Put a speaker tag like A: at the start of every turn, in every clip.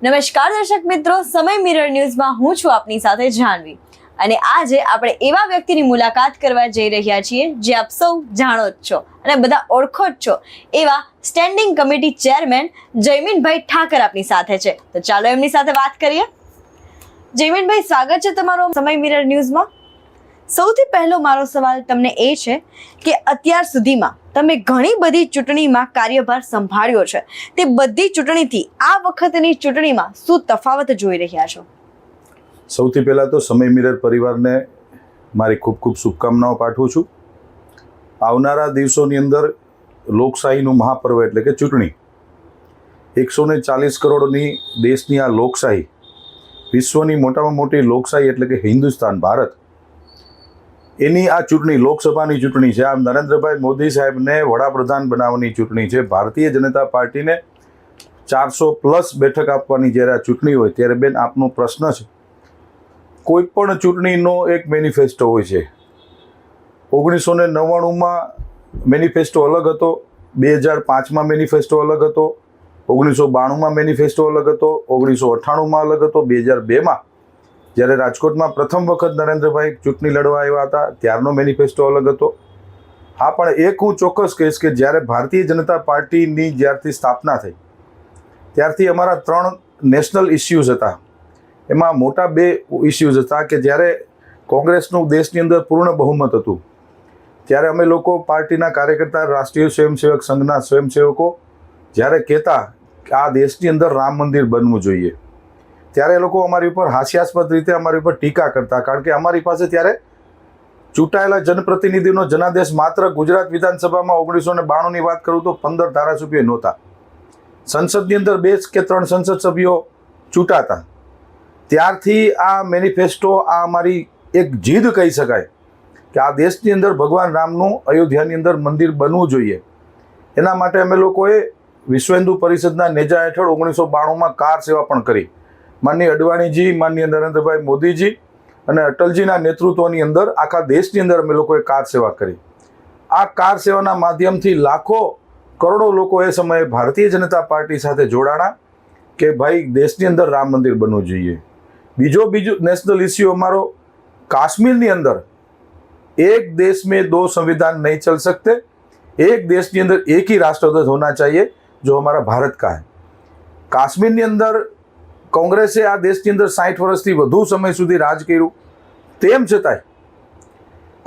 A: નમસ્કાર દર્શક મિત્રો, સમય મિરર ન્યૂઝમાં હું છું આપની સાથે જાનવી અને આજે આપણે એવા વ્યક્તિની મુલાકાત કરવા જઈ રહ્યા છીએ જે આપ સૌ જાણો જ છો અને બધા ઓળખો જ છો, એવા સ્ટેન્ડિંગ કમિટી ચેરમેન જયમીનભાઈ ઠાકર આપની સાથે છે. તો ચાલો એમની સાથે વાત કરીએ. જયમીનભાઈ, સ્વાગત છે તમારો સમય મિરર ન્યૂઝમાં. સૌથી પહેલો મારો સવાલ તમને એ છે કે અત્યાર સુધીમાં તમે ઘણી બધી ચૂંટણીમાં કાર્યભાર સંભાળ્યો છે, તે બધી ચૂંટણીથી આ વખતની ચૂંટણીમાં શું તફાવત જોઈ રહ્યા છો?
B: સૌથી પહેલાં તો સમય મિરર પરિવારને મારી ખૂબ ખૂબ શુભકામનાઓ પાઠવું છું. આવનારા દિવસોની અંદર લોકશાહીનું મહાપર્વ એટલે કે ચૂંટણી, 140 કરોડની દેશની આ લોકશાહી, વિશ્વની મોટામાં મોટી લોકશાહી એટલે કે હિન્દુસ્તાન ભારત, એની આ ચૂંટણી લોકસભાની ચૂંટણી છે. આમ નરેન્દ્રભાઈ મોદી સાહેબને વડાપ્રધાન બનાવવાની ચૂંટણી છે. ભારતીય જનતા પાર્ટીને 400+ બેઠક આપવાની જ્યારે આ ચૂંટણી હોય ત્યારે બેન, આપનો પ્રશ્ન છે, કોઈ પણ ચૂંટણીનો એક મેનિફેસ્ટો હોય છે. 1999માં મેનિફેસ્ટો અલગ હતો, 2005માં મેનિફેસ્ટો અલગ હતો, 1992માં મેનિફેસ્ટો અલગ હતો, 1998માં અલગ હતો, 2002માં જ્યારે રાજકોટમાં પ્રથમ વખત નરેન્દ્રભાઈ ચૂંટણી લડવા આવ્યા હતા ત્યારનો મેનિફેસ્ટો અલગ હતો. હા, પણ એક હું ચોક્કસ કહીશ કે જ્યારે ભારતીય જનતા પાર્ટીની જ્યારથી સ્થાપના થઈ ત્યારથી અમારા 3 નેશનલ ઇસ્યુઝ હતા. એમાં મોટા 2 ઇસ્યુઝ હતા કે જ્યારે કોંગ્રેસનું દેશની અંદર પૂર્ણ બહુમત હતું ત્યારે અમે લોકો પાર્ટીના કાર્યકર્તા, રાષ્ટ્રીય સ્વયંસેવક સંઘના સ્વયંસેવકો જ્યારે કહેતા કે આ દેશની અંદર રામ મંદિર બનવું જોઈએ, ત્યારે એ લોકો અમારી ઉપર હાસ્યાસ્પદ રીતે અમારી ઉપર ટીકા કરતા. કારણ કે અમારી પાસે ત્યારે ચૂંટાયેલા જનપ્રતિનિધિનો જનાદેશ માત્ર ગુજરાત વિધાનસભામાં 1992ની વાત કરું તો 15 ધારાસભ્યો નહોતા. સંસદની અંદર 2 કે 3 સંસદ સભ્યો ચૂંટાતા. ત્યારથી આ મેનિફેસ્ટો, આ અમારી એક જીદ કહી શકાય કે આ દેશની અંદર ભગવાન રામનું અયોધ્યાની અંદર મંદિર બનવું જોઈએ. એના માટે અમે લોકોએ વિશ્વ હિન્દુ પરિષદના નેજા હેઠળ 1992માં કાર સેવા પણ કરી. માનનીય અડવાણીજી, માનનીય નરેન્દ્રભાઈ મોદીજી અને અટલજીના નેતૃત્વની અંદર આખા દેશની અંદર અમે લોકોએ કાર સેવા કરી. આ કાર સેવાના માધ્યમથી લાખો કરોડો લોકો એ સમયે ભારતીય જનતા પાર્ટી સાથે જોડાણા કે ભાઈ દેશની અંદર રામ મંદિર બનવું જોઈએ. બીજો નેશનલ ઇસ્યુ અમારો કાશ્મીરની અંદર એક દેશ મેં 2 સંविधान नहीं चल सकते, एक देश ની અંદર एक ही राष्ट्रध्वज होना चाहिए जो हमारा भारत का है. કાશ્મીરની અંદર કોંગ્રેસે આ દેશની અંદર 60 વર્ષથી વધુ સમય સુધી રાજ કર્યું, તેમ છતાંય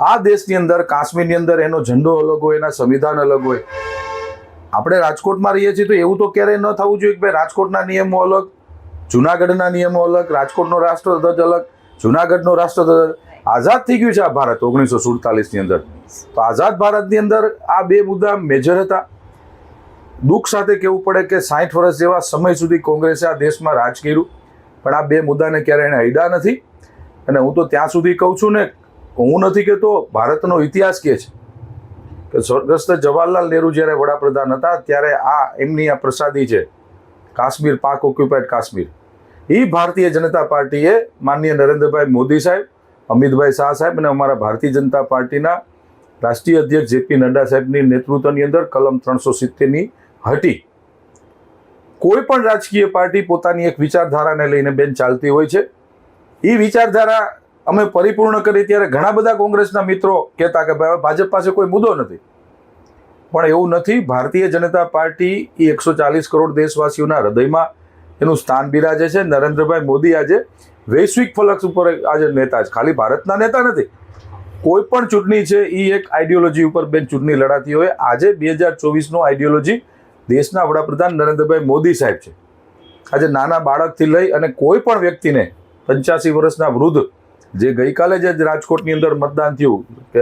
B: આ દેશની અંદર કાશ્મીરની અંદર એનો ઝંડો અલગ હોય, એના સંવિધાન અલગ હોય. આપણે રાજકોટમાં રહીએ છીએ તો એવું તો ક્યારેય ન થવું જોઈએ કે ભાઈ રાજકોટના નિયમો અલગ, જુનાગઢના નિયમો અલગ, રાજકોટનો રાષ્ટ્રધ્વજ અલગ, જુનાગઢનો રાષ્ટ્રધ્વજ. આઝાદ થઈ ગયું છે આ ભારત 1947ની અંદર. તો આઝાદ ભારતની અંદર આ 2 મુદ્દા મેજર હતા. દુઃખ સાથે કહેવું પડે કે 60 વર્ષ જેવા સમય સુધી કોંગ્રેસે આ દેશમાં રાજ કર્યું, પણ આ 2 મુદ્દાને ક્યારેય એને અડ્યા નથી. અને હું તો ત્યાં સુધી કહું છું ને, હું નથી કહેતો, ભારતનો ઇતિહાસ કહે છે કે સ્વર્ગસ્થ જવાહરલાલ નહેરુ જ્યારે વડાપ્રધાન હતા ત્યારે આ એમની આ પ્રસાદી છે કાશ્મીર, પાક ઓક્યુપાઈડ કાશ્મીર, એ ભારતીય જનતા પાર્ટીએ માનનીય નરેન્દ્રભાઈ મોદી સાહેબ, અમિતભાઈ શાહ સાહેબ અને અમારા ભારતીય જનતા પાર્ટીના રાષ્ટ્રીય અધ્યક્ષ જેપી નડ્ડા સાહેબની નેતૃત્વની અંદર કલમ 370ની હટી. કોઈ પણ રાજકીય પાર્ટી પોતાની એક વિચારધારાને લઈને બેન ચાલતી હોય છે. એ વિચારધારા અમે પરિપૂર્ણ કરી ત્યારે ઘણા બધા કોંગ્રેસના મિત્રો કહેતા કે ભાઈ ભાજપ પાસે કોઈ મુદ્દો નથી, પણ એવું નથી. ભારતીય જનતા પાર્ટી એ 140 કરોડ દેશવાસીઓના હૃદયમાં એનું સ્થાન બિરાજે છે. નરેન્દ્રભાઈ મોદી આજે વૈશ્વિક ફલક ઉપર આજે નેતા છે, ખાલી ભારતના નેતા નથી. કોઈ પણ ચૂંટણી છે એ એક આઈડિયોલોજી ઉપર બેન ચૂંટણી લડાતી હોય. આજે 2024નો આઈડિયોલોજી દેશના વડાપ્રધાન નરેન્દ્રભાઈ મોદી સાહેબ છે. આજે નાના બાળકથી લઈ અને કોઈ પણ વ્યક્તિને 85 વર્ષના વૃદ્ધ, જે ગઈકાલે જ રાજકોટની અંદર મતદાન થયું કે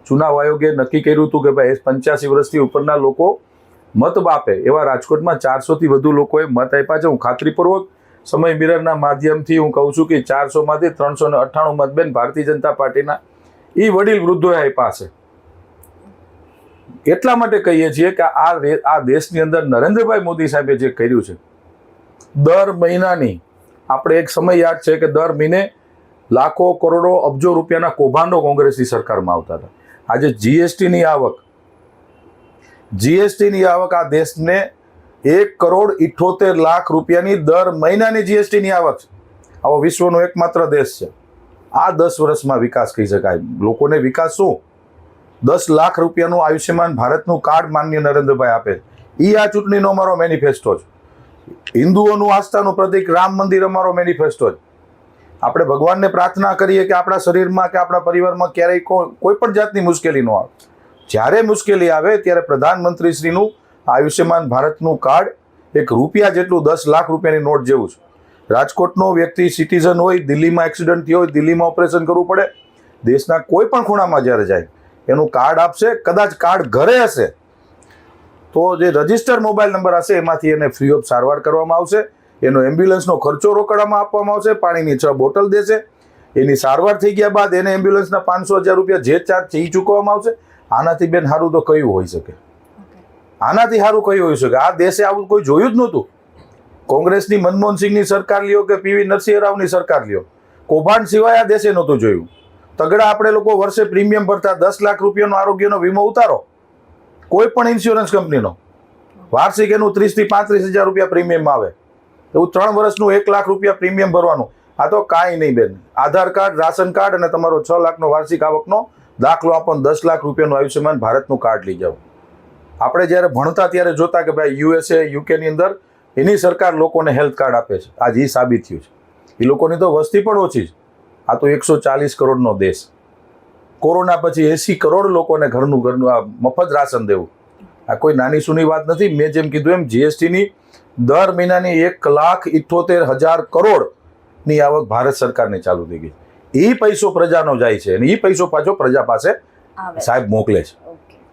B: ચુનાવ આયોગે નક્કી કર્યું હતું કે ભાઈ 85 વર્ષથી ઉપરના લોકો મત આપે, એવા રાજકોટમાં 400થી વધુ લોકોએ મત આપ્યા છે. હું ખાતરીપૂર્વક સમય મિરરના માધ્યમથી હું કહું છું કે 400માંથી 398 મત બેન ભારતીય જનતા પાર્ટીના એ વડીલ વૃદ્ધોએ આપ્યા છે. એટલા માટે કહીએ છીએ કે આ દેશની અંદર નરેન્દ્રભાઈ મોદી સાહેબે જે કર્યું છે, દર મહિનાની, આપણે એક સમય યાદ છે કે દર મહિને લાખો કરોડો અબજો રૂપિયાના કૌભાંડો કોંગ્રેસની સરકારમાં આવતા હતા. આજે જીએસટીની આવક આ દેશને 1,78,00,000 રૂપિયાની દર મહિનાની જીએસટીની આવક છે. આવો વિશ્વનો એકમાત્ર દેશ છે. આ 10 વર્ષમાં વિકાસ કહી શકાય. લોકોને વિકાસ શું? 10 લાખ રૂપિયાનું આયુષ્યમાન ભારતનું કાર્ડ માનનીય નરેન્દ્રભાઈ આપે. એ આ ચૂંટણીનો અમારો મેનિફેસ્ટો છે. હિન્દુઓનું આસ્થાનું પ્રતિક રામ મંદિર અમારો મેનિફેસ્ટો છે. આપણે ભગવાનને પ્રાર્થના કરીએ કે આપણા શરીરમાં કે આપણા પરિવારમાં ક્યારેય કોઈ પણ જાતની મુશ્કેલી ન આવે. જ્યારે મુશ્કેલી આવે ત્યારે પ્રધાનમંત્રીશ્રીનું આયુષ્યમાન ભારતનું કાર્ડ એક રૂપિયા જેટલું 10 લાખ રૂપિયાની નોટ જેવું છે. રાજકોટનો વ્યક્તિ સિટીઝન હોય, દિલ્હીમાં એક્સિડન્ટ થયો હોય, દિલ્હીમાં ઓપરેશન કરવું પડે, દેશના કોઈ પણ ખૂણામાં જ્યારે જાય એનું કાર્ડ આપશે. કદાચ કાર્ડ ઘરે હશે તો જે રજિસ્ટર મોબાઈલ નંબર હશે એમાંથી એને ફ્રી ઓફ સારવાર કરવામાં આવશે. એનો એમ્બ્યુલન્સનો ખર્ચો રોકડમાં આપવામાં આવશે. પાણીની 6 બોટલ દેશે. એની સારવાર થઈ ગયા બાદ એને એમ્બ્યુલન્સના 500,000 રૂપિયા જે ચાર્જ છે એ ચૂકવવામાં આવશે. આનાથી બેન સારું તો કયું હોઈ શકે? આનાથી સારું કયું હોઈ શકે? આ દેશે આવું કોઈ જોયું જ નહોતું. કોંગ્રેસની મનમોહનસિંહની સરકાર લ્યો કે પીવી નરસિંહ રાવની સરકાર લ્યો, કૌભાંડ સિવાય આ દેશે નહોતું જોયું. તગડા આપણે લોકો વર્ષે પ્રીમિયમ ભરતા 10 લાખ રૂપિયાનો આરોગ્યનો વીમો ઉતારો કોઈ પણ ઇન્સ્યોરન્સ કંપનીનો, વાર્ષિક એનું 30,000 થી 35,000 રૂપિયા પ્રીમિયમ આવે. એવું 3 વર્ષનું 1 લાખ રૂપિયા પ્રીમિયમ ભરવાનું. આ તો કાંઈ નહીં બેન. આધાર કાર્ડ, રાશન કાર્ડ અને તમારો 6 લાખનો વાર્ષિક આવકનો દાખલો આપો, 10 લાખ રૂપિયાનું આયુષ્યમાન ભારતનું કાર્ડ લઈ જાઓ. આપણે જ્યારે ભણતા ત્યારે જોતા કે ભાઈ USA, યુકેની અંદર એની સરકાર લોકોને હેલ્થ કાર્ડ આપે છે. આજ એ સાબિત થયું છે. એ લોકોની તો વસ્તી પણ ઓછી છે. આ તો 140 કરોડનો દેશ. કોરોના પછી 80 કરોડ લોકોને ઘરનું આ મફત રાશન દેવું આ કોઈ નાની સૂની વાત નથી. મેં જેમ કીધું એમ જીએસટીની દર મહિનાની 1,78,000 કરોડની આવક ભારત સરકારની ચાલુ થઈ ગઈ. એ પૈસો પ્રજાનો જાય છે અને એ પૈસો પાછો પ્રજા પાસે સાહેબ મોકલે છે.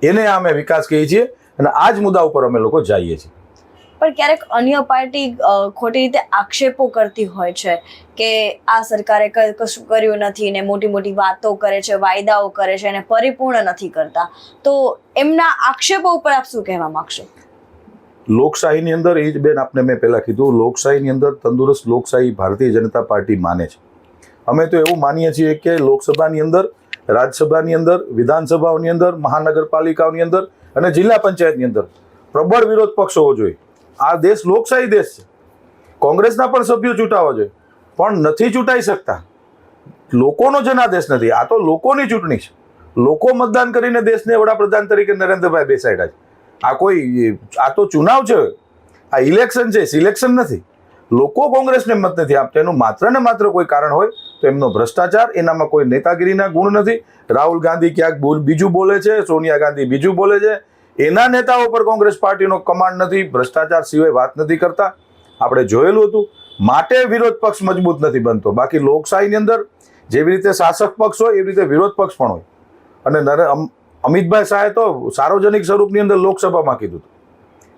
B: એને અમે વિકાસ કહીએ છીએ અને આ જ મુદ્દા ઉપર અમે લોકો જઈએ છીએ.
A: પણ ક્યારેક અન્ય પાર્ટી ખોટી રીતે આક્ષેપો કરતી હોય છે કે આ સરકારે કશું કર્યું નથી ને મોટી મોટી વાતો કરે છે, વાયદાઓ કરે છે અને પરિપૂર્ણ નથી કરતા. તો એમના આક્ષેપો ઉપર આપ શું કહેવા માંગશો?
B: લોકશાહીની અંદર એ જ બેન આપને મેં પહેલાં કીધું, લોકશાહીની અંદર તંદુરસ્ત લોકશાહી ભારતીય જનતા પાર્ટી માને છે. અમે તો એવું માનીએ છીએ કે લોકસભાની અંદર, રાજ્યસભાની અંદર, વિધાનસભાઓની અંદર, મહાનગરપાલિકાઓની અંદર અને જિલ્લા પંચાયતની અંદર પ્રબળ વિરોધ પક્ષ હોવો જોઈએ. આ દેશ લોકશાહી દેશ છે. કોંગ્રેસના પણ સભ્યો ચૂંટાવા જોઈએ પણ નથી ચૂંટાઈ શકતા. લોકોનો જનાદેશ નથી. આ તો લોકોની ચૂંટણી છે. લોકો મતદાન કરીને દેશને વડાપ્રધાન તરીકે નરેન્દ્રભાઈ બેસાડ્યા છે. આ તો ચુનાવ છે, આ ઇલેક્શન છે, સિલેક્શન નથી. લોકો કોંગ્રેસને મત નથી આપતા. એનું માત્ર ને માત્ર કોઈ કારણ હોય તો એમનો ભ્રષ્ટાચાર, એનામાં કોઈ નેતાગીરીના ગુણ નથી. રાહુલ ગાંધી ક્યાંક બીજું બોલે છે, સોનિયા ગાંધી બીજું બોલે છે. એના નેતાઓ પર કોંગ્રેસ પાર્ટીનો કમાન્ડ નથી. ભ્રષ્ટાચાર સિવાય વાત નથી કરતા. આપણે જોયેલું હતું. માટે વિરોધ પક્ષ મજબૂત નથી બનતો. બાકી લોકશાહીની અંદર જેવી રીતે શાસક પક્ષ હોય એવી રીતે વિરોધ પક્ષ પણ હોય. અને અમિતભાઈ શાહે તો સાર્વજનિક સ્વરૂપની અંદર લોકસભામાં કીધું હતું.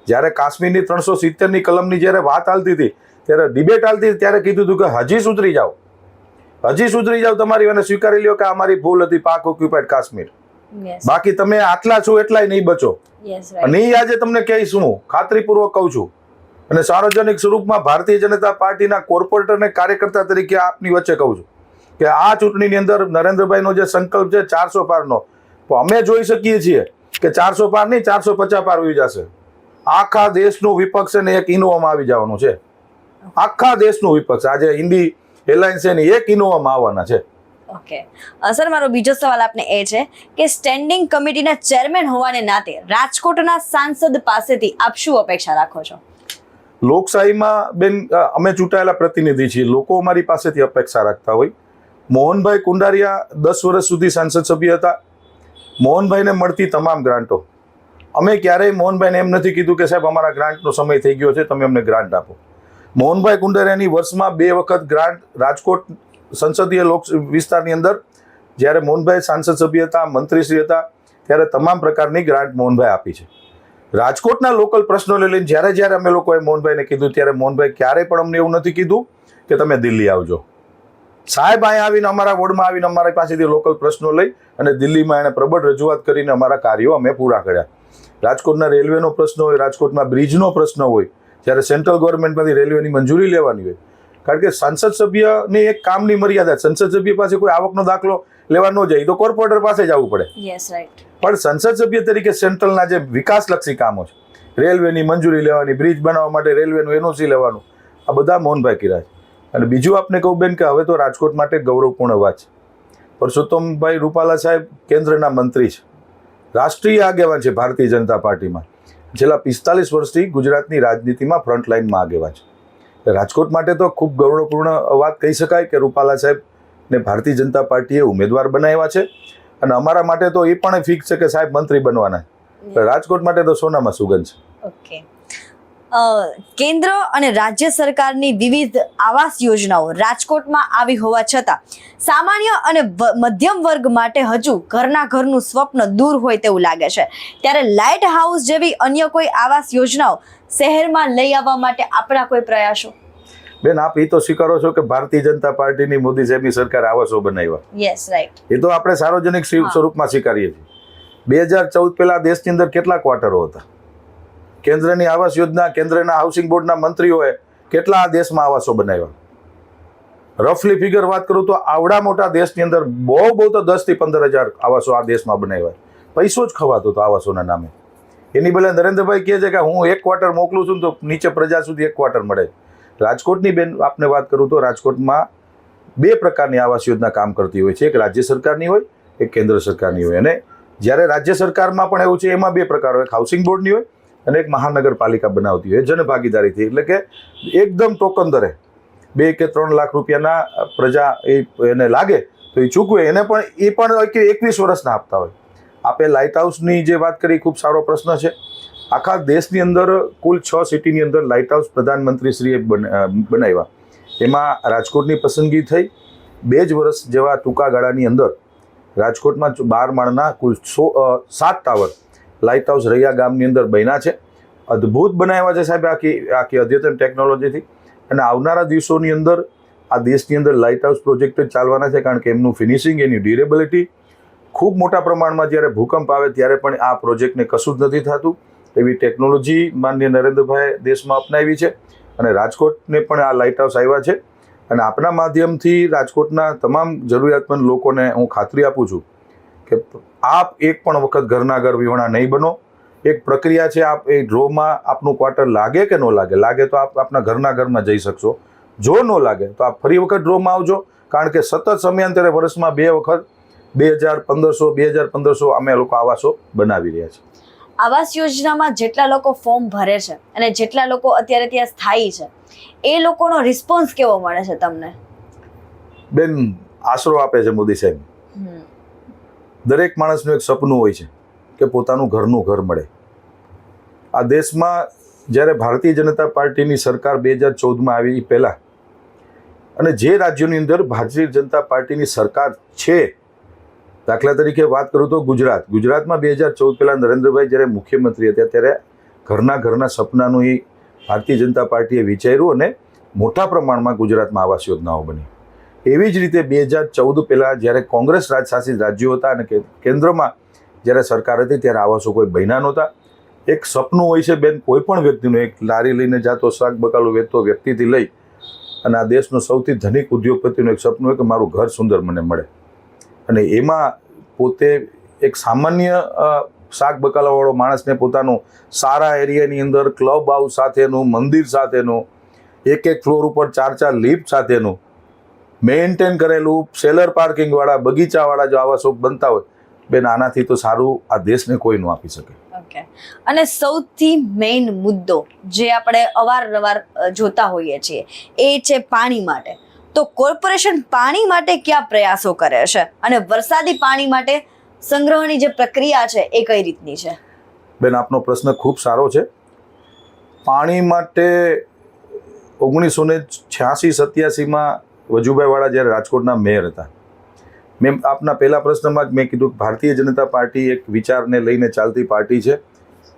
B: જ્યારે કાશ્મીરની 370ની કલમની જ્યારે વાત ચાલતી હતી, ત્યારે ડિબેટ ચાલતી હતી, ત્યારે કીધું હતું કે હજી સુધરી જાઓ, તમારી અને સ્વીકારી લ્યો કે અમારી ભૂલ હતી પાક ઓક્યુપાઈડ કાશ્મીર. બાકી તમે આટલા છો એટલાય નહીં બચો. અને એ આજે તમને કહીશું, ખાતરીપૂર્વક કહું છું. અને સાર્વજનિક સ્વરૂપમાં ભારતીય જનતા પાર્ટીના કોર્પોરેટર અને કાર્યકર્તા તરીકે આપની વચ્ચે કહું છું કે આ ચૂંટણીની અંદર નરેન્દ્રભાઈનો જે સંકલ્પ છે 400 પારનો, તો અમે જોઈ શકીએ છીએ કે 400 પાર નહીં, 450 પાર આવી જશે. આખા દેશનું વિપક્ષ ને એક ઇનોવામાં આવી જવાનું છે. આખા દેશનું વિપક્ષ આજે ઇન્ડી એલાયન્સ એની એક ઇનોવામાં આવવાના છે.
A: ઓકે સર, મારો બીજો સવાલ આપને એ છે કે સ્ટેન્ડિંગ કમિટીના ચેરમેન હોવાને નાતે રાજકોટના સાંસદ પાસેથી આપ શું અપેક્ષા રાખો છો?
B: લોકશાહીમાં બેન અમે ચૂંટાયેલા પ્રતિનિધિ છીએ. લોકો અમારી પાસેથી અપેક્ષા રાખતા હોય. મોહનભાઈ કુંડારિયા 10 વર્ષ સુધી સાંસદ સભ્ય હતા. મોહનભાઈને મળતી તમામ ગ્રાન્ટો અમે ક્યારેય મોહનભાઈને એમ નથી કીધું કે સાહેબ અમારા ગ્રાન્ટનો સમય થઈ ગયો છે, તમે અમને ગ્રાન્ટ આપો. મોહનભાઈ કુંડારિયાની વર્ષમાં 2 વખત ગ્રાન્ટ રાજકોટ સંસદીય વિસ્તારની અંદર જ્યારે મોહનભાઈ સાંસદ સભ્ય હતા, મંત્રીશ્રી હતા, ત્યારે તમામ પ્રકારની ગ્રાન્ટ મોહનભાઈ આપી છે. રાજકોટના લોકલ પ્રશ્નોને લઈને જ્યારે અમે લોકોએ મોહનભાઈને કીધું ત્યારે મોહનભાઈ ક્યારેય પણ અમને એવું નથી કીધું કે તમે દિલ્હી આવજો. સાહેબ અહીંયા આવીને અમારા વોર્ડમાં આવીને અમારી પાસેથી લોકલ પ્રશ્નો લઈ અને દિલ્હીમાં એણે પ્રબળ રજૂઆત કરીને અમારા કાર્યો અમે પૂરા કર્યા. રાજકોટના રેલવેનો પ્રશ્ન હોય, રાજકોટમાં બ્રિજનો પ્રશ્ન હોય, જ્યારે સેન્ટ્રલ ગવર્મેન્ટમાંથી રેલવેની મંજૂરી લેવાની હોય, કારણ કે સંસદ સભ્યની એક કામની મર્યાદા, સંસદ સભ્ય પાસે કોઈ આવકનો દાખલો લેવા ન જાય તો કોર્પોરેટર પાસે જવું પડે.
A: Yes right.
B: પણ સંસદ સભ્ય તરીકે સેન્ટ્રલના જે વિકાસલક્ષી કામો છે રેલવેની મંજૂરી લેવાની, બ્રિજ બનાવવા માટે રેલવેનું એનઓસી લેવાનું, આ બધા મોહનભાઈ કર્યા છે. અને બીજું આપને કહું બેન કે હવે તો રાજકોટ માટે ગૌરવપૂર્ણ વાત છે, પરસોત્તમભાઈ રૂપાલા સાહેબ કેન્દ્રના મંત્રી છે, રાષ્ટ્રીય આગેવાન છે ભારતીય જનતા પાર્ટીમાં, છેલ્લા 45 વર્ષથી ગુજરાતની રાજનીતિમાં ફ્રન્ટલાઇનમાં આગેવાન છે. રાજકોટ માટે તો ખૂબ ગૌરવપૂર્ણ વાત કહી શકાય કે રૂપાલા સાહેબને ભારતીય જનતા પાર્ટીએ ઉમેદવાર બનાવ્યા છે. અને અમારા માટે તો એ પણ ફિક્સ છે કે સાહેબ મંત્રી બનવાના. રાજકોટ માટે તો સોનામાં સુગંધ છે.
A: ઓકે. કેન્દ્ર અને રાજ્ય સરકારની વિવિધ આવાસ યોજનાઓ રાજકોટમાં આવી હોવા છતાં સામાન્ય અને મધ્યમ વર્ગ માટે હજુ ઘરનું સ્વપ્ન દૂર હોય તેવું લાગે છે. ત્યારે લાઇટ હાઉસ જેવી અન્ય કોઈ આવાસ યોજનાઓ શહેરમાં લઈ આવવા માટે આપણા કોઈ પ્રયાસો?
B: બેન, આપ એ તો સ્વીકારો છો કે ભારતીય જનતા પાર્ટીની મોદી સાહેબની સરકાર આવાસો બનાવ્યા.
A: Yes, right.
B: એ તો આપણે સાર્વજનિક સ્વરૂપમાં સ્વીકારીએ છીએ. 2014 પહેલા દેશની અંદર કેટલા ક્વાર્ટરો હતા? કેન્દ્રની આવાસ યોજના, કેન્દ્રના હાઉસિંગ બોર્ડના મંત્રીઓએ કેટલા આ દેશમાં આવાસો બનાવ્યા? રફલી ફિગર વાત કરું તો આવડા મોટા દેશની અંદર બહુ તો 10 થી 15,000 આવાસો આ દેશમાં બનાવ્યા. પૈસો જ ખવાતો હતો આવાસોના નામે. એની બદલે નરેન્દ્રભાઈ કહે છે કે હું 1 ક્વાર્ટર મોકલું છું તો નીચે પ્રજા સુધી 1 ક્વાર્ટર મળે. રાજકોટની બેન આપને વાત કરું તો રાજકોટમાં 2 પ્રકારની આવાસ યોજના કામ કરતી હોય છે. એક રાજ્ય સરકારની હોય, એક કેન્દ્ર સરકારની હોય. અને જ્યારે રાજ્ય સરકારમાં પણ એવું છે, એમાં 2 પ્રકાર હોય, એક હાઉસિંગ બોર્ડની હોય અને એક મહાનગરપાલિકા બનાવતી હોય જનભાગીદારીથી. એટલે કે એકદમ ટોકન દરે 2 કે 3 લાખ રૂપિયાના પ્રજા એને લાગે તો એ ચૂકવે. એને પણ એ પણ 21 વર્ષના આપતા હોય. આપે લાઇટ હાઉસની જે વાત કરી, ખૂબ સારો પ્રશ્ન છે. આખા દેશની અંદર કુલ 6 સિટીની અંદર લાઇટ હાઉસ પ્રધાનમંત્રીશ્રીએ બનાવ્યા. એમાં રાજકોટની પસંદગી થઈ. 2 જ વર્ષ જેવા ટૂંકા ગાળાની અંદર રાજકોટમાં 12 માળના કુલ 7 ટાવર લાઇટ હાઉસ રૈયા ગામની અંદર બન્યા છે. અદ્ભુત બનાવ્યા છે સાહેબ, આખી અદ્યતન ટેકનોલોજીથી. અને આવનારા દિવસોની અંદર આ દેશની અંદર લાઇટ હાઉસ પ્રોજેક્ટ જ ચાલવાના છે, કારણ કે એમનું ફિનિશિંગ, એની ડ્યુરેબિલિટી ખૂબ મોટા પ્રમાણમાં જ્યારે ભૂકંપ આવે ત્યારે પણ આ પ્રોજેક્ટને કશું જ નથી થતું. એવી ટેકનોલોજી માનનીય નરેન્દ્રભાઈ દેશમાં અપનાવી છે. અને રાજકોટને પણ આ લાઇટ હાઉસ આવ્યા છે. અને આપના માધ્યમથી રાજકોટના તમામ જરૂરિયાતમંદ લોકોને હું ખાતરી આપું છું કે આપ એક પણ વખત ઘરના ઘર વિહોણા નહીં બનો. એક પ્રક્રિયા છે, આપ એ ડ્રોમાં આપનું ક્વાર્ટર લાગે કે ન લાગે તો આપ આપના ઘરમાં જઈ શકશો. જો ન લાગે તો આપ ફરી વખત ડ્રોમાં આવજો, કારણ કે સતત સમયાંતરે વર્ષમાં 2 વખત 2,500 અમે લોકો આવાસો બનાવી રહ્યા છીએ.
A: આવાસ યોજનામાં જેટલા લોકો ફોર્મ ભરે છે અને જેટલા લોકો અત્યારે ત્યાં સ્થાયી છે, એ લોકોનો રિસ્પોન્સ કેવો મળે છે તમને?
B: બેન, આશરો આપે છે મોદી સાહેબ. દરેક માણસનું એક સપનું હોય છે કે પોતાનું ઘરનું ઘર મળે. આ દેશમાં જ્યારે ભારતીય જનતા પાર્ટીની સરકાર 2014માં આવી પહેલાં, અને જે રાજ્યોની અંદર ભારતીય જનતા પાર્ટીની સરકાર છે, દાખલા તરીકે વાત કરું તો ગુજરાતમાં 2014 પહેલાં નરેન્દ્રભાઈ જ્યારે મુખ્યમંત્રી હતા ત્યારે ઘરના સપનાનું એ ભારતીય જનતા પાર્ટીએ વિચાર્યું અને મોટા પ્રમાણમાં ગુજરાતમાં આવાસ યોજનાઓ બની. એવી જ રીતે 2014 પહેલાં જ્યારે કોંગ્રેસ શાસિત રાજ્યો હતા અને કેન્દ્રમાં જ્યારે સરકાર હતી ત્યારે આવાસો કોઈ બન્યા નહોતા. એક સપનું હોય છે બેન કોઈ પણ વ્યક્તિનું, એક લારી લઈને જાતો શાક બકાલું વેચતો વ્યક્તિથી લઈ અને આ દેશનો સૌથી ધનિક ઉદ્યોગપતિનું એક સપનું હોય કે મારું ઘર સુંદર મને મળે. અને એમાં પોતે એક સામાન્ય શાક બકાલાવાળો માણસને પોતાનું સારા એરિયાની અંદર ક્લબ હાઉસ સાથેનું, મંદિર સાથેનું, 1 ફ્લોર ઉપર 4 લિફ્ટ સાથેનું, મેન્ટેન કરેલું, સેલર પાર્કિંગવાળા, બગીચાવાળા જો આવાસો બનતા હોય બેન, આનાથી તો સારું આ દેશને કોઈ ન આપી શકે.
A: ઓકે. અને સૌથી મેઇન મુદ્દો જે આપણે અવારનવાર જોતા હોઈએ છીએ એ છે પાણી માટે. તો કોર્પોરેશન પાણી માટે કયા પ્રયાસો કરે છે અને વરસાદી પાણી માટે સંગ્રહની જે પ્રક્રિયા છે એ કઈ રીતની છે?
B: બેન, આપનો પ્રશ્ન ખૂબ સારો છે. પાણી માટે 1986-87માં વજુભાઈ વાળા જ્યારે રાજકોટના મેયર હતા, મેં આપના પહેલા પ્રશ્નમાં જ મેં કીધું કે ભારતીય જનતા પાર્ટી એક વિચારને લઈને ચાલતી પાર્ટી છે.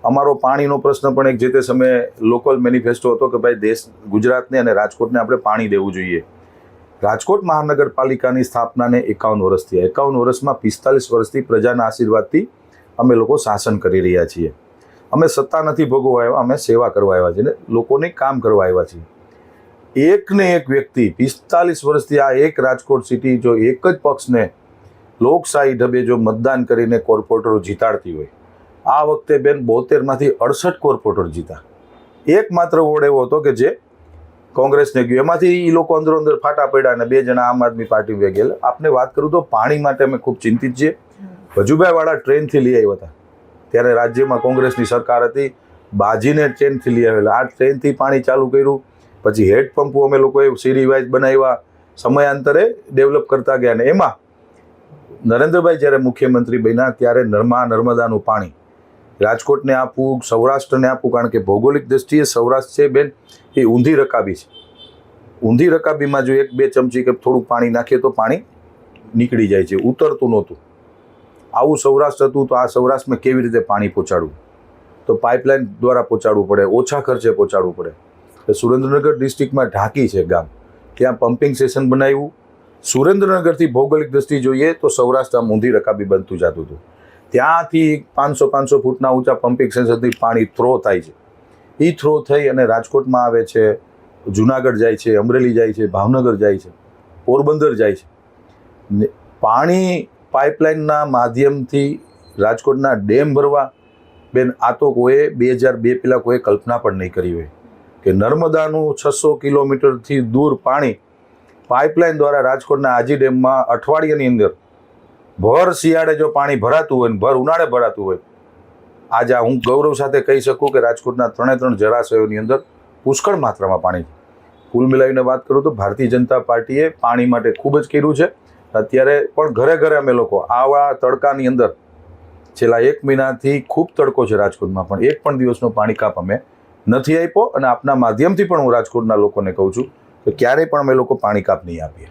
B: અમારો પાણીનો પ્રશ્ન પણ એક જે તે સમયે લોકલ મેનિફેસ્ટો હતો કે ભાઈ દેશ ગુજરાતને અને રાજકોટને આપણે પાણી દેવું જોઈએ. રાજકોટ મહાનગરપાલિકાની સ્થાપનાને 51 વર્ષ થયા. 51 વર્ષમાં 45 વર્ષથી પ્રજાના આશીર્વાદથી અમે લોકો શાસન કરી રહ્યા છીએ. અમે સત્તા નથી ભોગવવા આવ્યા, અમે સેવા કરવા આવ્યા છીએ, લોકોને કામ કરવા આવ્યા છીએ. એકને એક વ્યક્તિ 45 વર્ષથી આ એક રાજકોટ સિટી જો એક જ પક્ષને લોકશાહી ઢબે જો મતદાન કરીને કોર્પોરેટરો જીતાડતી હોય આ વખતે બેન 72માંથી 68 કોર્પોરેટર જીતા. એકમાત્ર વોર્ડ એવો હતો કે જે કોંગ્રેસને ગયો, એમાંથી એ લોકો અંદરો અંદર ફાટા પડ્યા અને 2 જણા આમ આદમી પાર્ટી વહી ગયેલા. આપને વાત કરું તો પાણી માટે અમે ખૂબ ચિંતિત છીએ. વજુભાઈ વાળા ટ્રેનથી લઈ આવ્યા હતા, ત્યારે રાજ્યમાં કોંગ્રેસની સરકાર હતી, બાજીને ટ્રેનથી લઈ આવેલા. આ ટ્રેનથી પાણી ચાલુ કર્યું, પછી હેડ પંપો અમે લોકોએ સિરી વાઇઝ બનાવ્યા, સમયાંતરે ડેવલપ કરતા ગયા. અને એમાં નરેન્દ્રભાઈ જ્યારે મુખ્યમંત્રી બન્યા ત્યારે નર્મદાનું પાણી રાજકોટને આપવું, સૌરાષ્ટ્રને આપવું, કારણ કે ભૌગોલિક દ્રષ્ટિએ સૌરાષ્ટ્ર છે બેન એ ઊંધી રકાબી છે. ઊંધી રકાબીમાં જો 1-2 ચમચી કે થોડુંક પાણી નાખીએ તો પાણી નીકળી જાય છે, ઉતરતું નહોતું. આવું સૌરાષ્ટ્ર હતું, તો આ સૌરાષ્ટ્રમાં કેવી રીતે પાણી પહોંચાડવું? તો પાઇપલાઇન દ્વારા પહોંચાડવું પડે, ઓછા ખર્ચે પહોંચાડવું પડે. સુરેન્દ્રનગર ડિસ્ટ્રિક્ટમાં ઢાકી છે ગામ, ત્યાં પમ્પિંગ સ્ટેશન બનાવ્યું. સુરેન્દ્રનગરથી ભૌગોલિક દ્રષ્ટિ જોઈએ તો સૌરાષ્ટ્ર આમ ઊંધી રકાબી બનતું જતું હતું. ત્યાંથી 500 ફૂટના ઊંચા પમ્પિંગ સ્ટેશનથી પાણી થ્રો થાય છે. એ થ્રો થઈ અને રાજકોટમાં આવે છે, જુનાગઢ જાય છે, અમરેલી જાય છે, ભાવનગર જાય છે, પોરબંદર જાય છે. પાણી પાઇપલાઇનના માધ્યમથી રાજકોટના ડેમ ભરવા, બેન આ તો કોઈએ 2002 પહેલાં કોઈ કલ્પના પણ નહીં કરી હોય કે નર્મદાનું 600 કિલોમીટરથી દૂર પાણી પાઇપલાઇન દ્વારા રાજકોટના આજી ડેમમાં અઠવાડિયાની અંદર ભર શિયાળે જો પાણી ભરાતું હોય ને ભર ઉનાળે ભરાતું હોય. આજે હું ગૌરવ સાથે કહી શકું કે રાજકોટના 3 જળાશયોની અંદર પુષ્કળ માત્રામાં પાણી. કુલ મિલાવીને વાત કરું તો ભારતીય જનતા પાર્ટીએ પાણી માટે ખૂબ જ કર્યું છે. અત્યારે પણ ઘરે ઘરે અમે લોકો આવા તડકાની અંદર છેલ્લા 1 મહિનાથી ખૂબ તડકો છે રાજકોટમાં, પણ એક પણ દિવસનો પાણી કાપ અમે નથી આપ્યો. અને આપના માધ્યમથી પણ હું રાજકોટના લોકોને કહું છું કે ક્યારેય પણ અમે લોકો પાણી કાપ નહીં આપીએ.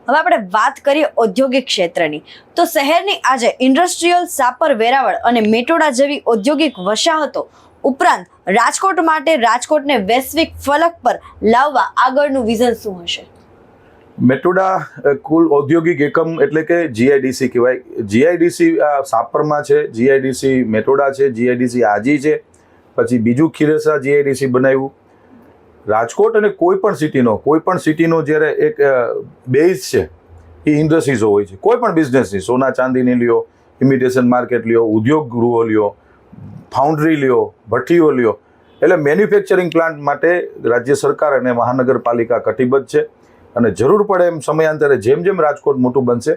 A: હવે આપણે વાત કરીએ ઔદ્યોગિક ક્ષેત્રની, તો શહેરની આજે ઇન્ડસ્ટ્રીયલ, સાપર, વેરાવળ અને મેટોડા જેવી ઔદ્યોગિક વસાહતો ઉપરાંત રાજકોટ માટે રાજકોટને વૈશ્વિક ફલક પર લાવવા આગળનું વિઝન શું હશે?
B: મેટોડા કુલ ઔદ્યોગિક એકમ એટલે કે જીઆઈડીસી કહેવાય. જીઆઈડીસી સાપરમાં છે, જીઆઈડીસી મેટોડા છે, જીઆઈડીસી આજી છે, પછી બીજું ખીરસરા જીઆઈડીસી બનાવ્યું. રાજકોટ અને કોઈ પણ સિટીનો જ્યારે એક બેઝ છે એ ઇન્ડસ્ટ્રીઝો હોય છે. કોઈ પણ બિઝનેસની, સોના ચાંદીની લ્યો, ઇમિટેશન માર્કેટ લ્યો, ઉદ્યોગ ગૃહો લ્યો, ફાઉન્ડ્રી લ્યો, ભઠ્ઠીઓ લ્યો, એટલે મેન્યુફેક્ચરિંગ પ્લાન્ટ માટે રાજ્ય સરકાર અને મહાનગરપાલિકા કટિબદ્ધ છે. અને જરૂર પડે એમ સમયાંતરે જેમ જેમ રાજકોટ મોટું બનશે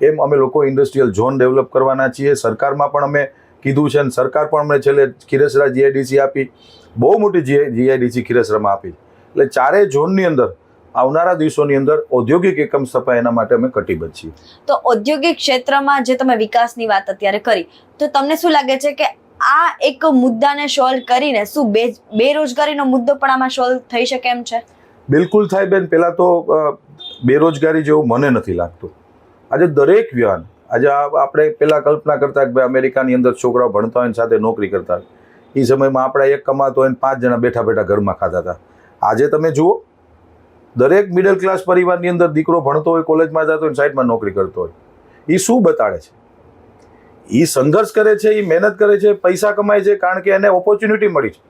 B: એમ અમે લોકો ઇન્ડસ્ટ્રીયલ ઝોન ડેવલપ કરવાના છીએ. સરકારમાં પણ અમે કીધું છે, અને સરકાર પણ અમને છેલ્લે ખીરસરા જીઆઈડીસી આપી, બહુ મોટી જીઆઈડીસી ખીરસરામાં આપી. એટલે 4 ઝોનની અંદર આવનારા દિવસોની અંદર ઔદ્યોગિક એકમ સ્થપાય એના માટે અમે કટિબદ્ધ છીએ.
A: તો ઔદ્યોગિક ક્ષેત્રમાં જે તમે વિકાસની વાત અત્યારે કરી, તો તમને શું લાગે છે કે આ એક મુદ્દાને સોલ્વ કરીને શું બેરોજગારીનો મુદ્દો પણ આમાં સોલ્વ થઈ શકે એમ છે?
B: બિલકુલ થાય બેન. પહેલાં તો બેરોજગારી જેવું મને નથી લાગતું. આજે દરેક વ્યવહાર, આજે આપણે પહેલાં કલ્પના કરતા કે ભાઈ અમેરિકાની અંદર છોકરાઓ ભણતા હોય સાથે નોકરી કરતા હોય, એ સમયમાં આપણે એક કમાતો હોય 5 જણા બેઠા બેઠા ઘરમાં ખાતા હતા. આજે તમે જુઓ, દરેક મિડલ ક્લાસ પરિવારની અંદર દીકરો ભણતો હોય, કોલેજમાં જતો હોય, સાઈડમાં નોકરી કરતો હોય. એ શું બતાડે છે? એ સંઘર્ષ કરે છે, એ મહેનત કરે છે, પૈસા કમાય છે, કારણ કે એને ઓપોર્ચ્યુનિટી મળી છે.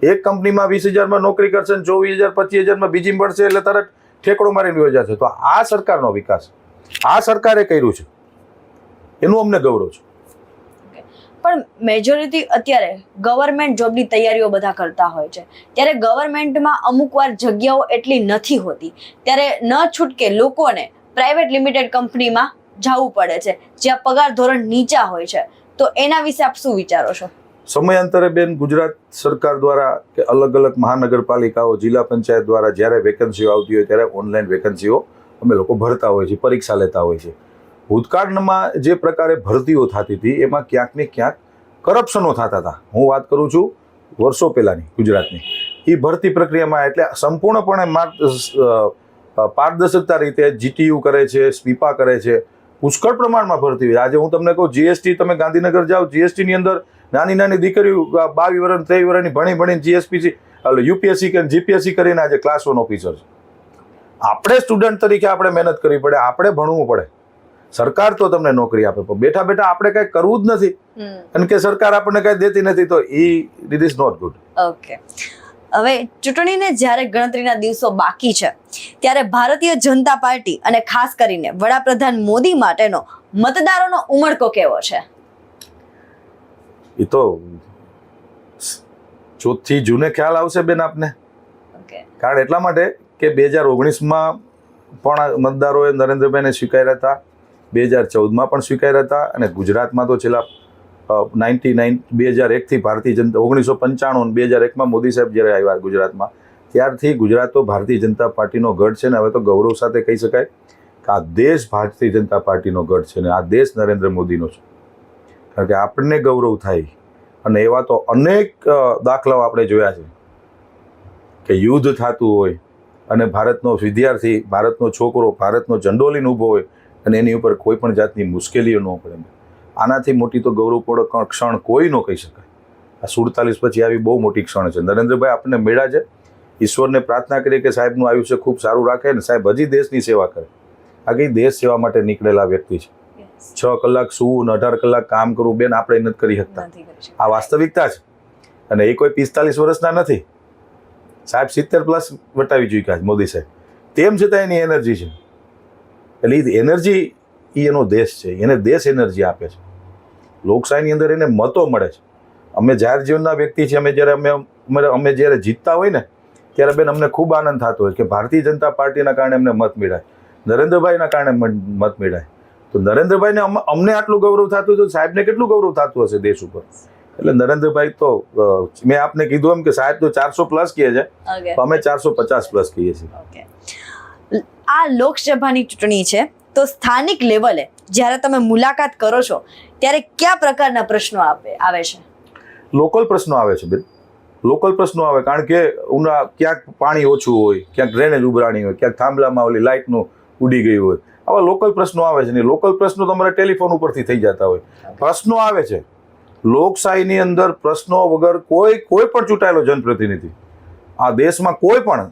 B: એક કંપનીમાં 20,000માં નોકરી કરશે ને 24,000 25,000માં બીજી મળશે એટલે તરત ઠેકડો મારીને વયો જશે. તો આ સરકારનો વિકાસ, આ સરકારે કર્યું છે, એનું અમને ગૌરવ છે.
A: પણ મેજોરિટી અત્યારે ગવર્મેન્ટ જોબની તૈયારીઓ બધા કરતા હોય છે, ત્યારે ગવર્મેન્ટમાં અમુક વાર જગ્યાઓ એટલી નથી હોતી, ત્યારે ન છૂટકે લોકોને પ્રાઇવેટ લિમિટેડ કંપનીમાં જવું પડે છે જ્યાં પગાર ધોરણ નીચા હોય છે. તો એના વિશે આપ શું વિચારો છો?
B: સમયાંતરે બેન ગુજરાત સરકાર દ્વારા કે અલગ અલગ મહાનગરપાલિકાઓ, જિલ્લા પંચાયત દ્વારા જ્યારે વેકન્સીઓ આવતી હોય ત્યારે ઓનલાઈન વેકન્સીઓ અમે લોકો ભરતા હોય છે, પરીક્ષા લેતા હોય છે. ભૂતકાળમાં જે પ્રકારે ભરતીઓ થતી હતી એમાં ક્યાંક ને ક્યાંક કરપ્શનો થતા હતા. હું વાત કરું છું વર્ષો પહેલાંની ગુજરાતની. એ ભરતી પ્રક્રિયામાં એટલે સંપૂર્ણપણે પારદર્શકતા રીતે જીટીયુ કરે છે, સ્પીપા કરે છે, પુષ્કળ પ્રમાણમાં ભરતી હોય. આજે હું તમને કહું, જીએસટી તમે ગાંધીનગર જાઓ, જીએસટીની અંદર નાની નાની દીકરીઓ 22 વર્ષ 23 વર્ષની ભણીને જીએસપીસી યુપીએસસી કે જીપીએસસી કરીને આજે ક્લાસ 1 ઓફિસર છે. આપણે સ્ટુડન્ટ તરીકે આપણે મહેનત કરવી પડે, આપણે ભણવું પડે. સરકાર તો તમને નોકરી આપે, પણ બેઠા બેઠા આપણે કંઈ કરવું જ નથી, અને કે સરકાર આપણને કંઈ દેતી નથી, તો it is not good.
A: Okay, હવે ચૂંટણીને જ્યારે ગણતરીના દિવસો બાકી છે ત્યારે ભારતીય જનતા પાર્ટી અને ખાસ કરીને વડાપ્રધાન મોદી માટેનો મતદારોનો ઉમળકો કેવો છે?
B: એ તો ચોથી જૂને ખ્યાલ આવશે બેન આપને.
A: ઓકે.
B: કારણ એટલા માટે કે 2019માં પણ મતદારોએ નરેન્દ્રભાઈને સ્વીકાર્યા હતા, 2014માં પણ સ્વીકાર્યા હતા, અને ગુજરાતમાં તો છેલ્લા 2001થી ભારતીય જનતા 1995 2001માં મોદી સાહેબ જ્યારે આવ્યા ગુજરાતમાં, ત્યારથી ગુજરાત તો ભારતીય જનતા પાર્ટીનો ગઢ છે ને. હવે તો ગૌરવ સાથે કહી શકાય કે આ દેશ ભારતીય જનતા પાર્ટીનો ગઢ છે ને આ દેશ નરેન્દ્ર મોદીનો છે. કારણ કે આપણને ગૌરવ થાય, અને એવા તો અનેક દાખલાઓ આપણે જોયા છે કે યુદ્ધ થતું હોય અને ભારતનો વિદ્યાર્થી, ભારતનો છોકરો ભારતનો ઝંડો લઈને ઊભો હોય અને એની ઉપર કોઈ પણ જાતની મુશ્કેલીઓ ન પડે. આનાથી મોટી તો ગૌરવપૂર્ણ ક્ષણ કોઈ ન કહી શકાય. આ 47 પછી આવી બહુ મોટી ક્ષણ છે. નરેન્દ્રભાઈ આપણને મળ્યા છે. ઈશ્વરને પ્રાર્થના કરીએ કે સાહેબનું આયુષ્ય ખૂબ સારું રાખે ને સાહેબ હજી દેશની સેવા કરે. આ કઈ દેશ સેવા માટે નીકળેલા વ્યક્તિ છે. 6 કલાક સૂવું ને 18 કલાક કામ કરવું બેન આપણે નથી કરી શકતા. આ વાસ્તવિકતા છે. અને એ કોઈ 45 વર્ષના નથી. સાહેબ 70+ વટાવી ચૂક્યા છે મોદી સાહેબ. તેમ છતાં એની એનર્જી છે. એટલે એ એનર્જી એ એનો દેશ છે. એને દેશ એનર્જી આપે છે. લોકશાહીની અંદર એને મતો મળે છે. અમે જાહેર જીવનના વ્યક્તિ છીએ. અમે જ્યારે જીતતા હોય ને ત્યારે બેન અમને ખૂબ આનંદ થતો હોય કે ભારતીય જનતા પાર્ટીના કારણે અમને મત મળ્યા, નરેન્દ્રભાઈના કારણે મત મળ્યા. તો નરેન્દ્રભાઈને અમને આટલું ગૌરવ થતું હતું, સાહેબને કેટલું ગૌરવ થતું હશે દેશ ઉપર. એટલે નરેન્દ્રભાઈ તો મેં આપને કીધું એમ કે સાહેબ તો 400+ કહે છે, અમે 450+ કહીએ છીએ.
A: આ લોકસભાની ચૂંટણી છે, તો સ્થાનિક લેવલે જ્યારે તમે મુલાકાત કરો છો ત્યારે કયા પ્રકારના પ્રશ્નો આવે છે?
B: લોકલ પ્રશ્નો આવે છે બેન. લોકલ પ્રશ્નો આવે. કારણ કે ક્યાંક પાણી ઓછું હોય, ક્યાંક ડ્રેનેજ ઉભરાણી હોય, ક્યાંક થાંભલામાં ઓલી લાઇટનું ઉડી ગયું હોય. આવા લોકલ પ્રશ્નો આવે છે. ને લોકલ પ્રશ્નો તમારે ટેલિફોન ઉપરથી થઈ જતા હોય. પ્રશ્નો આવે છે. લોકશાહીની અંદર પ્રશ્નો વગર કોઈ પણ ચૂંટાયેલો જનપ્રતિનિધિ આ દેશમાં કોઈ પણ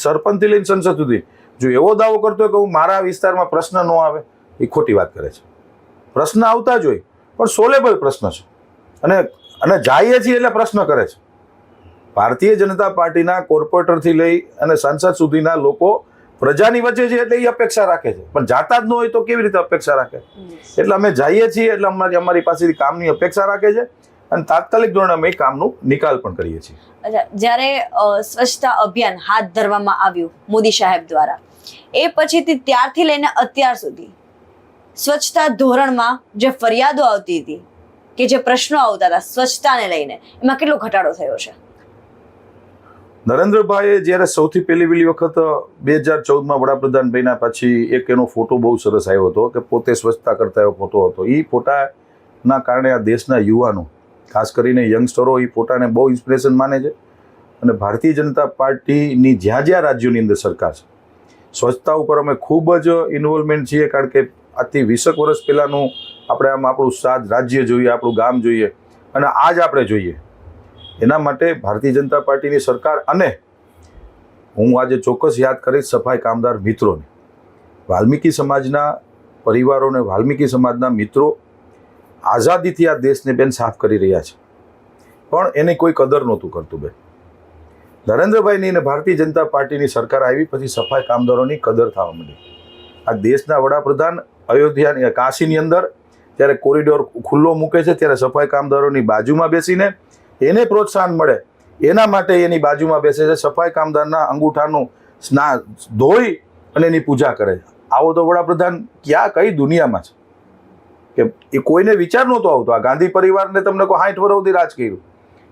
B: સરપંચથી લઈને સંસદ સુધી જો એવો દાવો કરતો હોય કે હું મારા વિસ્તારમાં પ્રશ્ન ન આવે, એ ખોટી વાત કરે છે. પ્રશ્ન આવતા જ હોય, પણ સોલેબલ પ્રશ્ન છે. અને જઈએ છીએ એટલે પ્રશ્ન કરે છે. ભારતીય જનતા પાર્ટીના કોર્પોરેટરથી લઈ અને સંસદ સુધીના લોકો પ્રજાની વચ્ચે છે એટલે એ અપેક્ષા રાખે છે. પણ જાતા જ ન હોય તો કેવી રીતે અપેક્ષા રાખે? એટલે અમે જઈએ છીએ એટલે અમારી પાસેથી કામની અપેક્ષા રાખે છે અને તાત્કાલિક ધોરણે અમે કામનું નિકાલ પણ કરીએ છીએ.
A: અચ્છા, જ્યારે સ્વચ્છતા અભિયાન હાથ ધરવામાં આવ્યું મોદી સાહેબ દ્વારા, એ પછીથી ત્યારથી લઈને અત્યાર સુધી સ્વચ્છતા ધોરણમાં જે ફરિયાદો આવતી હતી કે જે પ્રશ્નો આવતા હતા સ્વચ્છતાને લઈને, એમાં કેટલો ઘટાડો થયો છે?
B: નરેન્દ્રભાઈએ જ્યારે સૌથી પહેલી વખત 2014માં વડાપ્રધાન બન્યા પછી એક એનો ફોટો બહુ સરસ આવ્યો હતો કે પોતે સ્વચ્છતા કરતા એવો ફોટો હતો. એ ફોટાના કારણે આ દેશના યુવાનો, ખાસ કરીને યંગસ્ટરો, એ ફોટાને બહુ ઇન્સ્પિરેશન માને છે. અને ભારતીય જનતા પાર્ટીની જ્યાં રાજ્યોની અંદર સરકાર છે, સ્વચ્છતા ઉપર અમે ખૂબ જ ઇન્વોલ્વમેન્ટ છીએ. કારણ કે આજથી 20 વર્ષ પહેલાંનું આપણે આપણું રાજ્ય જોઈએ, આપણું ગામ જોઈએ અને આજ આપણે જોઈએ. એના માટે ભારતીય જનતા પાર્ટીની સરકાર, અને હું આજે ચોક્કસ યાદ કરીશ સફાઈ કામદાર મિત્રોને, વાલ્મીકી સમાજના પરિવારોને, વાલ્મીકી સમાજના મિત્રો આઝાદીથી આ દેશને બેન સાફ કરી રહ્યા છે, પણ એની કોઈ કદર નહોતું કરતું બેન. નરેન્દ્રભાઈની અને ભારતીય જનતા પાર્ટીની સરકાર આવી પછી સફાઈ કામદારોની કદર થવા માંડી. આ દેશના વડાપ્રધાન અયોધ્યાની કાશીની અંદર જ્યારે કોરિડોર ખુલ્લો મૂકે છે ત્યારે સફાઈ કામદારોની બાજુમાં બેસીને એને પ્રોત્સાહન મળે એના માટે એની બાજુમાં બેસે છે. સફાઈ કામદારના અંગૂઠાનું ધોઈ અને એની પૂજા કરે છે. આવો તો વડાપ્રધાન કઈ દુનિયામાં છે કે એ કોઈને વિચાર નહોતો આવતો. આ ગાંધી પરિવારને તમને કોઈ 60 વર્ષ સુધી રાજ કર્યું,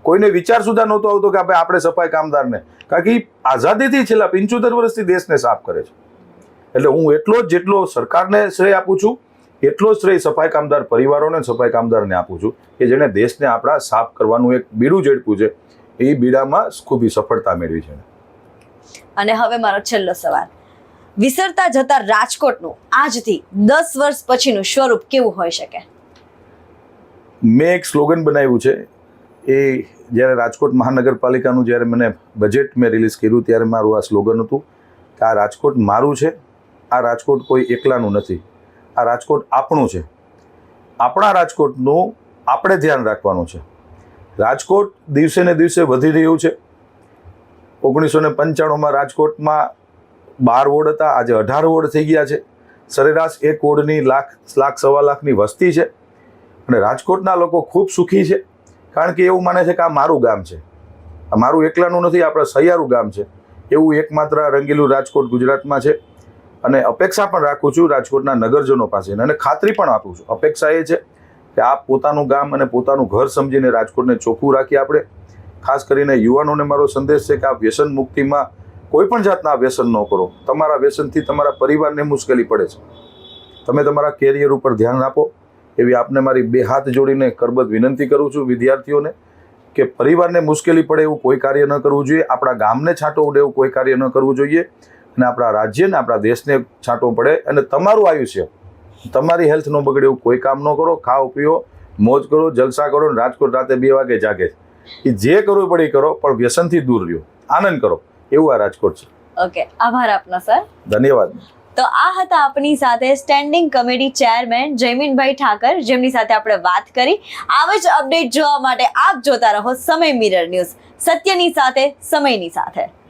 B: કોઈને વિચાર સુધા નહોતો આવતો કે આપણે સફાઈ કામદારને, કારણ કે આઝાદીથી છેલ્લા 75 વર્ષથી દેશને સાફ કરે છે. એટલે હું એટલો જ જેટલો સરકારને શ્રેય આપું છું એટલો જ શ્રેય સફાઈ કામદાર પરિવારોને, સફાઈ કામદારને આપું છું કે જેણે દેશને આપણા સાફ કરવાનું એક બીડું ઝડપ્યું છે. એ બીડામાં ખૂબ સફળતા મેળવી છે.
A: અને હવે મારો છેલ્લો સવાલ, વિસરતા જતા રાજકોટનું આજથી 10 વર્ષ પછીનું સ્વરૂપ કેવું હોઈ શકે?
B: મેં એક સ્લોગન બનાવ્યું છે. એ જ્યારે રાજકોટ મહાનગરપાલિકાનું જ્યારે મને બજેટ મેં રિલીઝ કર્યું ત્યારે મારું આ સ્લોગન હતું કે આ રાજકોટ મારું છે, આ રાજકોટ કોઈ એકલાનું નથી, આ રાજકોટ આપણું છે. આપણા રાજકોટનું આપણે ધ્યાન રાખવાનું છે. રાજકોટ દિવસે ને દિવસે વધી રહ્યું છે. 1995માં રાજકોટમાં 12 વોર્ડ હતા, આજે 18 વોર્ડ થઈ ગયા છે. સરેરાશ એક વોર્ડની લાખ સવા લાખની વસ્તી છે. અને રાજકોટના લોકો ખૂબ સુખી છે, કારણ કે એવું માને છે કે આ મારું ગામ છે, આ મારું એકલાનું નથી, આપણે સહિયારું ગામ છે. એવું એકમાત્ર રંગીલું રાજકોટ ગુજરાતમાં છે. અને અપેક્ષા પણ રાખું છું રાજકોટના નગરજનો પાસે, અને ખાતરી પણ આપું છું. અપેક્ષા એ છે કે આપ પોતાનું ગામ અને પોતાનું ઘર સમજીને રાજકોટને ચોખ્ખું રાખીએ. આપણે ખાસ કરીને યુવાનોને મારો સંદેશ છે કે આ વ્યસન મુક્તિમાં કોઈ પણ જાતના વ્યસન ન કરો. તમારા વ્યસનથી તમારા પરિવારને મુશ્કેલી પડે છે. તમે તમારા કેરિયર ઉપર ધ્યાન આપો, એવી આપને મારી બે હાથ જોડીને કરબદ્ધ વિનંતી કરું છું વિદ્યાર્થીઓને, કે પરિવારને મુશ્કેલી પડે એવું કોઈ કાર્ય ન કરવું જોઈએ, આપણા ગામને છાંટો ઉડે એવું કોઈ કાર્ય ન કરવું જોઈએ, અને આપણા રાજ્યને આપણા દેશને છાંટો પડે, અને તમારું આયુષ્ય, તમારી હેલ્થ ન બગડે એવું કોઈ કામ ન કરો. ખાઓ પીઓ, મોજ કરો, જલસા કરો, અને રાજકોટ રાતે 2 વાગે જાગે. એ જે કરવું પડે એ કરો, પણ વ્યસનથી દૂર રહ્યો, આનંદ કરો. એવું આ રાજકોટ છે.
A: ઓકે, આભાર આપનો સર.
B: ધન્યવાદ.
A: તો આ હતા આપણી સાથે સ્ટેન્ડિંગ કમિટી ચેરમેન જયમીનભાઈ ઠાકર, જેમની સાથે આપણે વાત કરી. આવી જ અપડેટ જોવા માટે આપ જોતા રહો સમય મિરર ન્યૂઝ, સત્યની સાથે સમયની સાથે.